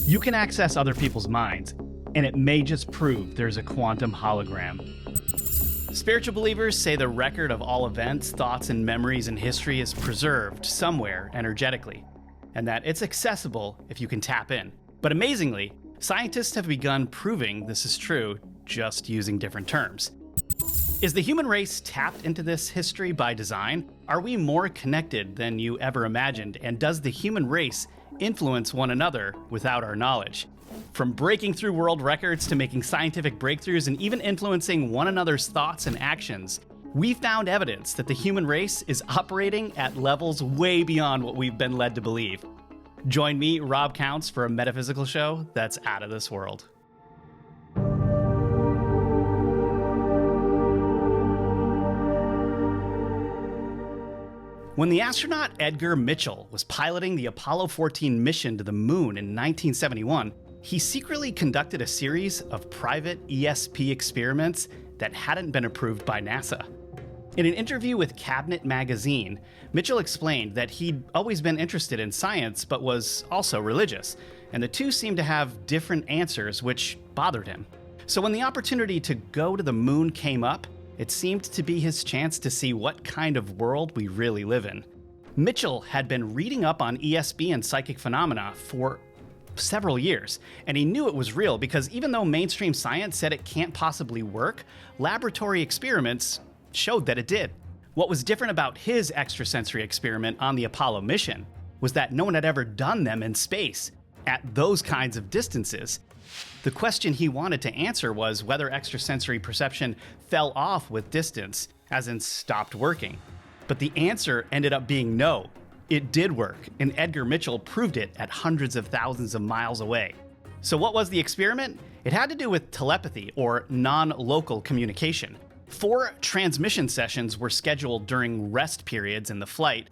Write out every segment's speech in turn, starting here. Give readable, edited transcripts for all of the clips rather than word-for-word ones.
You can access other people's minds, and it may just prove there's a quantum hologram. Spiritual believers say the record of all events, thoughts, and memories in history is preserved somewhere energetically, and that it's accessible if you can tap in. But amazingly, scientists have begun proving this is true, just using different terms. Is the human race tapped into this history by design? Are we more connected than you ever imagined? And does the human race influence one another without our knowledge? From breaking through world records to making scientific breakthroughs and even influencing one another's thoughts and actions, we found evidence that the human race is operating at levels way beyond what we've been led to believe. Join me, Rob Counts, for a metaphysical show that's out of this world. When the astronaut Edgar Mitchell was piloting the Apollo 14 mission to the moon in 1971, he secretly conducted a series of private ESP experiments that hadn't been approved by NASA. In an interview with Cabinet magazine, Mitchell explained that he'd always been interested in science but was also religious, and the two seemed to have different answers, which bothered him. So when the opportunity to go to the moon came up, it seemed to be his chance to see what kind of world we really live in. Mitchell had been reading up on ESP and psychic phenomena for several years, and he knew it was real because even though mainstream science said it can't possibly work, laboratory experiments showed that it did. What was different about his extrasensory experiment on the Apollo mission was that no one had ever done them in space at those kinds of distances. The question he wanted to answer was whether extrasensory perception fell off with distance, as in stopped working. But the answer ended up being no. It did work, and Edgar Mitchell proved it at hundreds of thousands of miles away. So what was the experiment? It had to do with telepathy, or non-local communication. 4 transmission sessions were scheduled during rest periods in the flight,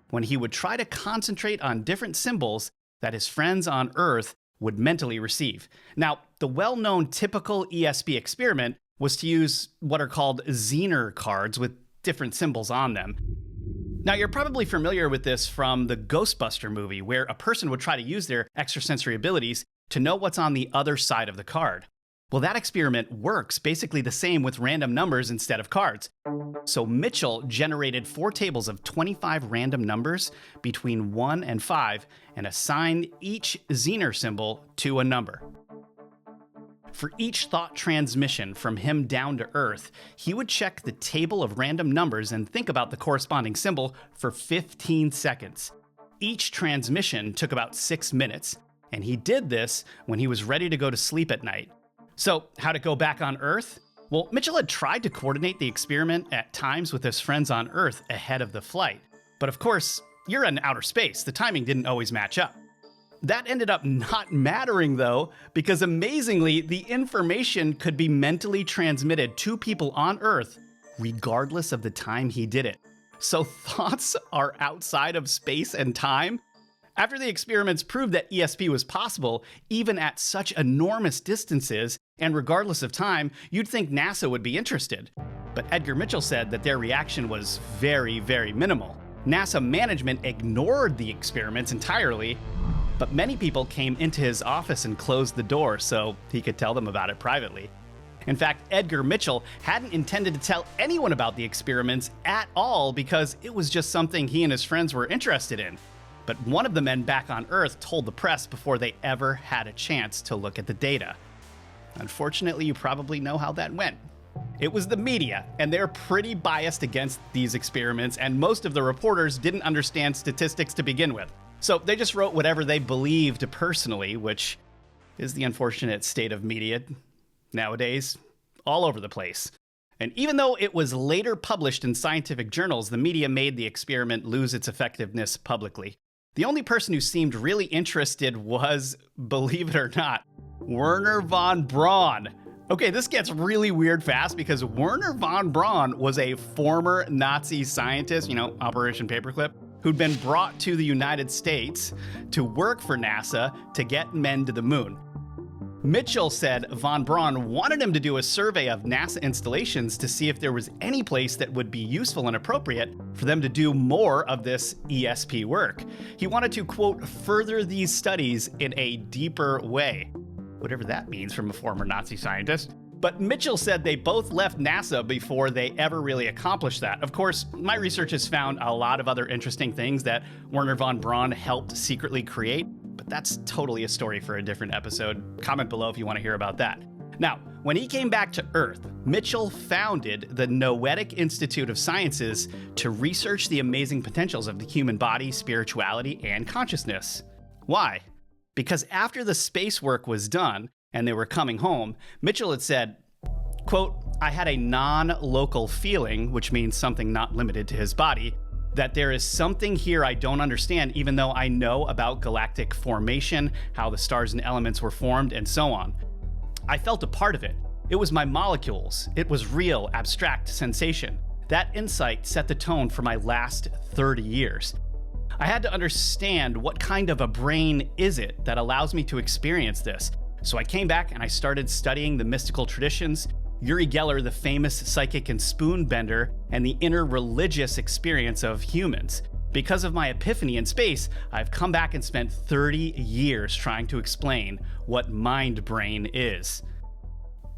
when he would try to concentrate on different symbols that his friends on Earth would mentally receive. Now, the well-known typical ESP experiment was to use what are called Zener cards with different symbols on them. Now, you're probably familiar with this from the Ghostbuster movie, where a person would try to use their extrasensory abilities to know what's on the other side of the card. Well, that experiment works basically the same with random numbers instead of cards. So Mitchell generated 4 tables of 25 random numbers between 1 and 5 and assigned each Zener symbol to a number. For each thought transmission from him down to Earth, he would check the table of random numbers and think about the corresponding symbol for 15 seconds. Each transmission took about 6 minutes, and he did this when he was ready to go to sleep at night. So, how'd it go back on Earth? Well, Mitchell had tried to coordinate the experiment at times with his friends on Earth ahead of the flight. But of course, you're in outer space. The timing didn't always match up. That ended up not mattering though, because amazingly, the information could be mentally transmitted to people on Earth, regardless of the time he did it. So thoughts are outside of space and time? After the experiments proved that ESP was possible, even at such enormous distances, and regardless of time, you'd think NASA would be interested. But Edgar Mitchell said that their reaction was very, very minimal. NASA management ignored the experiments entirely, but many people came into his office and closed the door so he could tell them about it privately. In fact, Edgar Mitchell hadn't intended to tell anyone about the experiments at all because it was just something he and his friends were interested in. But one of the men back on Earth told the press before they ever had a chance to look at the data. Unfortunately, you probably know how that went. It was the media, and they're pretty biased against these experiments, and most of the reporters didn't understand statistics to begin with. So they just wrote whatever they believed personally, which is the unfortunate state of media nowadays, all over the place. And even though it was later published in scientific journals, the media made the experiment lose its effectiveness publicly. The only person who seemed really interested was, believe it or not, Wernher von Braun. Okay, this gets really weird fast because Wernher von Braun was a former Nazi scientist, Operation Paperclip, who'd been brought to the United States to work for NASA to get men to the moon. Mitchell said von Braun wanted him to do a survey of NASA installations to see if there was any place that would be useful and appropriate for them to do more of this ESP work. He wanted to, quote, further these studies in a deeper way. Whatever that means from a former Nazi scientist. But Mitchell said they both left NASA before they ever really accomplished that. Of course, my research has found a lot of other interesting things that Wernher von Braun helped secretly create, but that's totally a story for a different episode. Comment below if you want to hear about that. Now, when he came back to Earth, Mitchell founded the Noetic Institute of Sciences to research the amazing potentials of the human body, spirituality, and consciousness. Why? Because after the space work was done and they were coming home, Mitchell had said, quote, I had a non-local feeling, which means something not limited to his body, that there is something here I don't understand, even though I know about galactic formation, how the stars and elements were formed, and so on. I felt a part of it. It was my molecules. It was real, abstract sensation. That insight set the tone for my last 30 years. I had to understand what kind of a brain is it that allows me to experience this. So I came back and I started studying the mystical traditions, Uri Geller, the famous psychic and spoon bender, and the inner religious experience of humans. Because of my epiphany in space, I've come back and spent 30 years trying to explain what mind-brain is.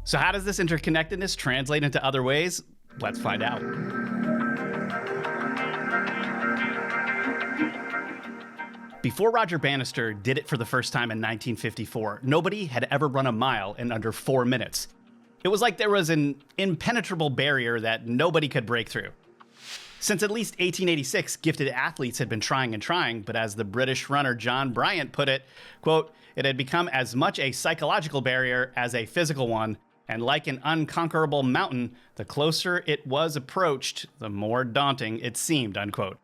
So how does this interconnectedness translate into other ways? Let's find out. Before Roger Bannister did it for the first time in 1954, nobody had ever run a mile in under 4 minutes. It was like there was an impenetrable barrier that nobody could break through. Since at least 1886, gifted athletes had been trying and trying, but as the British runner John Bryant put it, quote, it had become as much a psychological barrier as a physical one, and like an unconquerable mountain, the closer it was approached, the more daunting it seemed, unquote.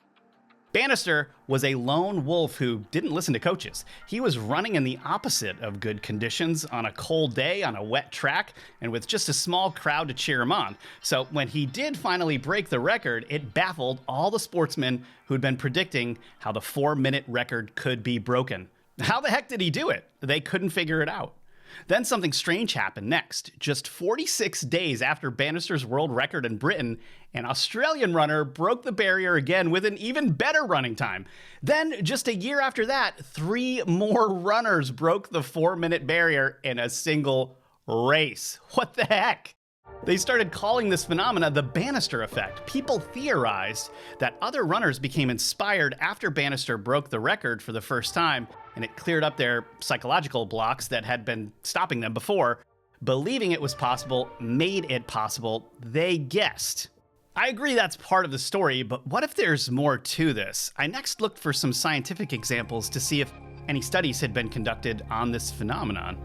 Bannister was a lone wolf who didn't listen to coaches. He was running in the opposite of good conditions on a cold day on a wet track and with just a small crowd to cheer him on. So when he did finally break the record, it baffled all the sportsmen who'd been predicting how the 4-minute record could be broken. How the heck did he do it? They couldn't figure it out. Then something strange happened next. Just 46 days after Bannister's world record in Britain, an Australian runner broke the barrier again with an even better running time. Then, just a year after that, 3 more runners broke the 4-minute barrier in a single race. What the heck? They started calling this phenomena the Bannister effect. People theorized that other runners became inspired after Bannister broke the record for the first time, and it cleared up their psychological blocks that had been stopping them before. Believing it was possible made it possible, they guessed. I agree that's part of the story, but what if there's more to this? I next looked for some scientific examples to see if any studies had been conducted on this phenomenon.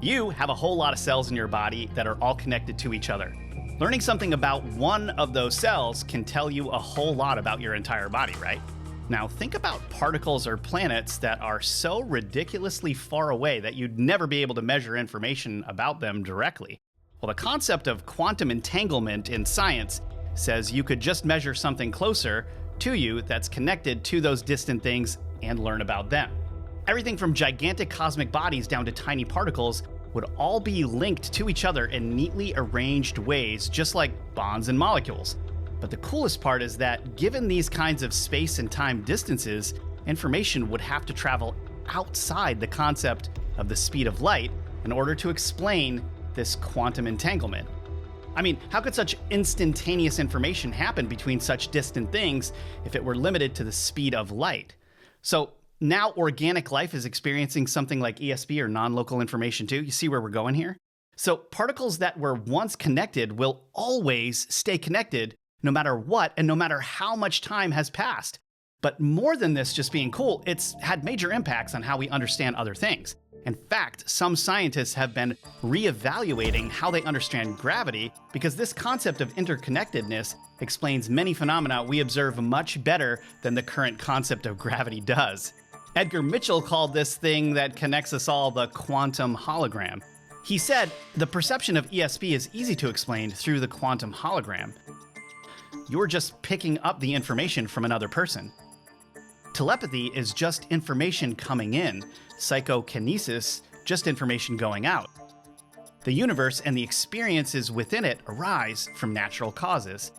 You have a whole lot of cells in your body that are all connected to each other. Learning something about one of those cells can tell you a whole lot about your entire body, right? Now think about particles or planets that are so ridiculously far away that you'd never be able to measure information about them directly. Well, the concept of quantum entanglement in science says you could just measure something closer to you that's connected to those distant things and learn about them. Everything from gigantic cosmic bodies down to tiny particles would all be linked to each other in neatly arranged ways, just like bonds and molecules. But the coolest part is that given these kinds of space and time distances, information would have to travel outside the concept of the speed of light in order to explain this quantum entanglement. I mean, how could such instantaneous information happen between such distant things if it were limited to the speed of light? So now organic life is experiencing something like ESP or non-local information too. You see where we're going here? So particles that were once connected will always stay connected no matter what and no matter how much time has passed. But more than this just being cool, it's had major impacts on how we understand other things. In fact, some scientists have been reevaluating how they understand gravity because this concept of interconnectedness explains many phenomena we observe much better than the current concept of gravity does. Edgar Mitchell called this thing that connects us all the quantum hologram. He said, the perception of ESP is easy to explain through the quantum hologram. You're just picking up the information from another person. Telepathy is just information coming in, psychokinesis, just information going out. The universe and the experiences within it arise from natural causes.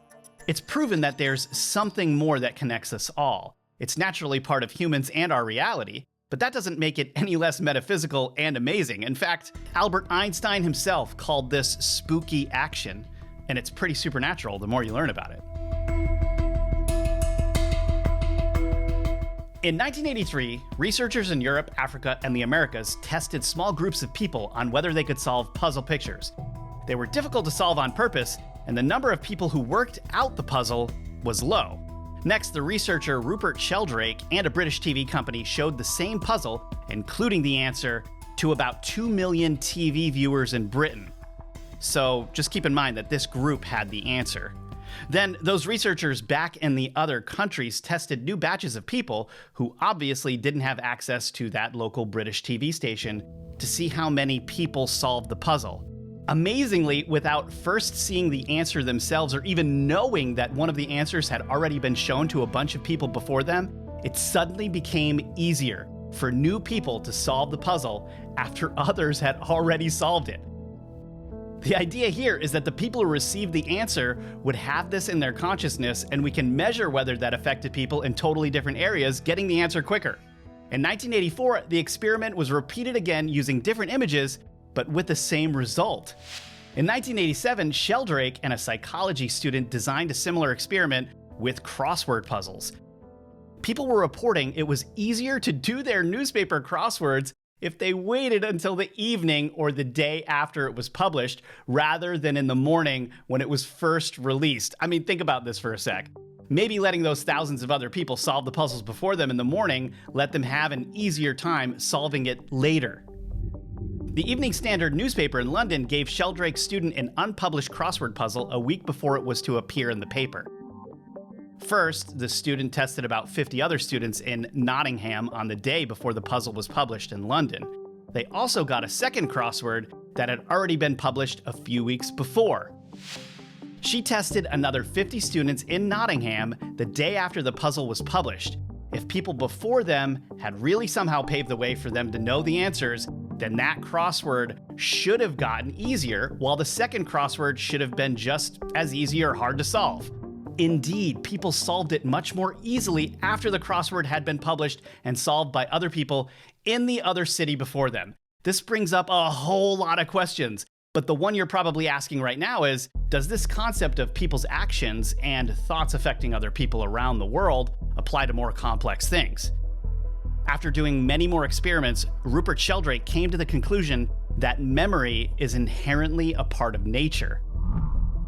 It's proven that there's something more that connects us all. It's naturally part of humans and our reality, but that doesn't make it any less metaphysical and amazing. In fact, Albert Einstein himself called this spooky action, and it's pretty supernatural the more you learn about it. In 1983, researchers in Europe, Africa, and the Americas tested small groups of people on whether they could solve puzzle pictures. They were difficult to solve on purpose, and the number of people who worked out the puzzle was low. Next, the researcher Rupert Sheldrake and a British TV company showed the same puzzle, including the answer, to about 2 million TV viewers in Britain. So just keep in mind that this group had the answer. Then those researchers back in the other countries tested new batches of people who obviously didn't have access to that local British TV station to see how many people solved the puzzle. Amazingly, without first seeing the answer themselves or even knowing that one of the answers had already been shown to a bunch of people before them, it suddenly became easier for new people to solve the puzzle after others had already solved it. The idea here is that the people who received the answer would have this in their consciousness, and we can measure whether that affected people in totally different areas getting the answer quicker. In 1984, the experiment was repeated again using different images, but with the same result. In 1987, Sheldrake and a psychology student designed a similar experiment with crossword puzzles. People were reporting it was easier to do their newspaper crosswords if they waited until the evening or the day after it was published, rather than in the morning when it was first released. I mean, think about this for a sec. Maybe letting those thousands of other people solve the puzzles before them in the morning let them have an easier time solving it later. The Evening Standard newspaper in London gave Sheldrake's student an unpublished crossword puzzle a week before it was to appear in the paper. First, the student tested about 50 other students in Nottingham on the day before the puzzle was published in London. They also got a second crossword that had already been published a few weeks before. She tested another 50 students in Nottingham the day after the puzzle was published. If people before them had really somehow paved the way for them to know the answers, then that crossword should have gotten easier, while the second crossword should have been just as easy or hard to solve. Indeed, people solved it much more easily after the crossword had been published and solved by other people in the other city before them. This brings up a whole lot of questions, but the one you're probably asking right now is, does this concept of people's actions and thoughts affecting other people around the world apply to more complex things? After doing many more experiments, Rupert Sheldrake came to the conclusion that memory is inherently a part of nature.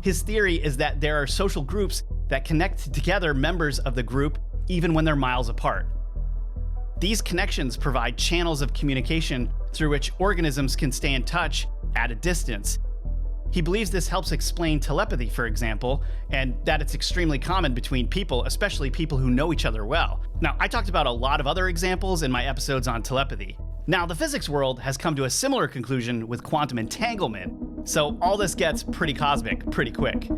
His theory is that there are social groups that connect together members of the group even when they're miles apart. These connections provide channels of communication through which organisms can stay in touch at a distance. He believes this helps explain telepathy, for example, and that it's extremely common between people, especially people who know each other well. Now, I talked about a lot of other examples in my episodes on telepathy. Now, the physics world has come to a similar conclusion with quantum entanglement, so all this gets pretty cosmic pretty quick.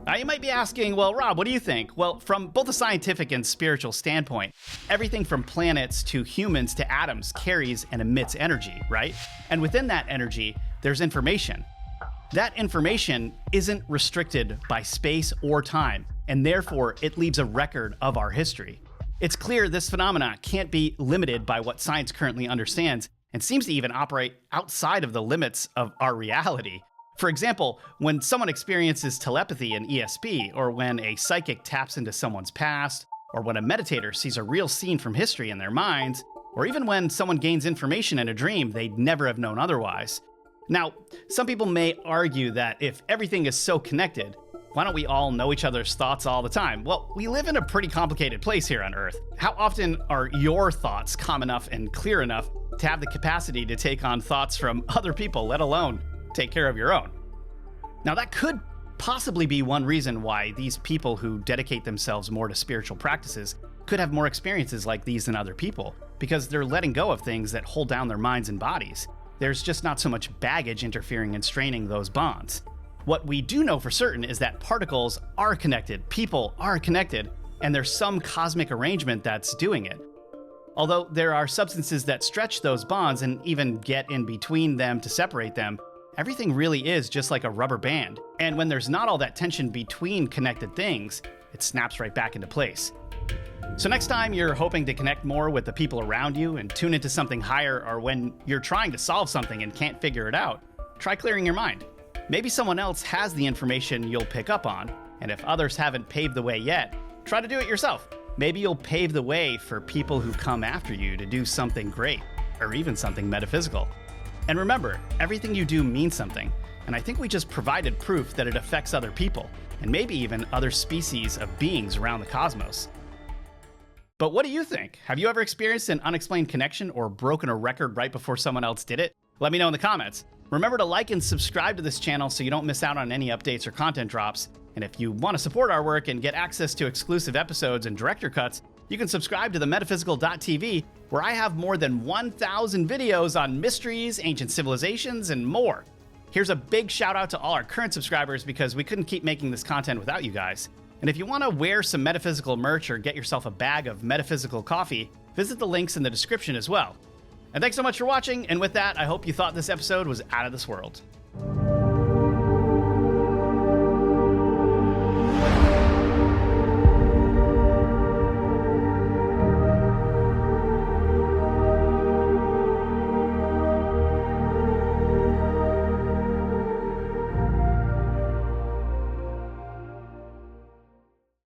Now, you might be asking, well, Rob, what do you think? Well, from both a scientific and spiritual standpoint, everything from planets to humans to atoms carries and emits energy, right? And within that energy, there's information. That information isn't restricted by space or time, and therefore it leaves a record of our history. It's clear this phenomena can't be limited by what science currently understands, and seems to even operate outside of the limits of our reality. For example, when someone experiences telepathy in ESP, or when a psychic taps into someone's past, or when a meditator sees a real scene from history in their minds, or even when someone gains information in a dream they'd never have known otherwise. Now, some people may argue that if everything is so connected, why don't we all know each other's thoughts all the time? Well, we live in a pretty complicated place here on Earth. How often are your thoughts calm enough and clear enough to have the capacity to take on thoughts from other people, let alone take care of your own? Now, that could possibly be one reason why these people who dedicate themselves more to spiritual practices could have more experiences like these than other people, because they're letting go of things that hold down their minds and bodies. There's just not so much baggage interfering and straining those bonds. What we do know for certain is that particles are connected, people are connected, and there's some cosmic arrangement that's doing it. Although there are substances that stretch those bonds and even get in between them to separate them, everything really is just like a rubber band. And when there's not all that tension between connected things, it snaps right back into place. So next time you're hoping to connect more with the people around you and tune into something higher, or when you're trying to solve something and can't figure it out, try clearing your mind. Maybe someone else has the information you'll pick up on, and if others haven't paved the way yet, try to do it yourself. Maybe you'll pave the way for people who come after you to do something great, or even something metaphysical. And remember, everything you do means something, and I think we just provided proof that it affects other people, and maybe even other species of beings around the cosmos. But what do you think? Have you ever experienced an unexplained connection or broken a record right before someone else did it? Let me know in the comments. Remember to like and subscribe to this channel so you don't miss out on any updates or content drops. And if you want to support our work and get access to exclusive episodes and director cuts, you can subscribe to the Metaphysical.tv, where I have more than 1,000 videos on mysteries, ancient civilizations, and more. Here's a big shout out to all our current subscribers because we couldn't keep making this content without you guys. And if you want to wear some metaphysical merch or get yourself a bag of metaphysical coffee, visit the links in the description as well. And thanks so much for watching, and with that, I hope you thought this episode was out of this world.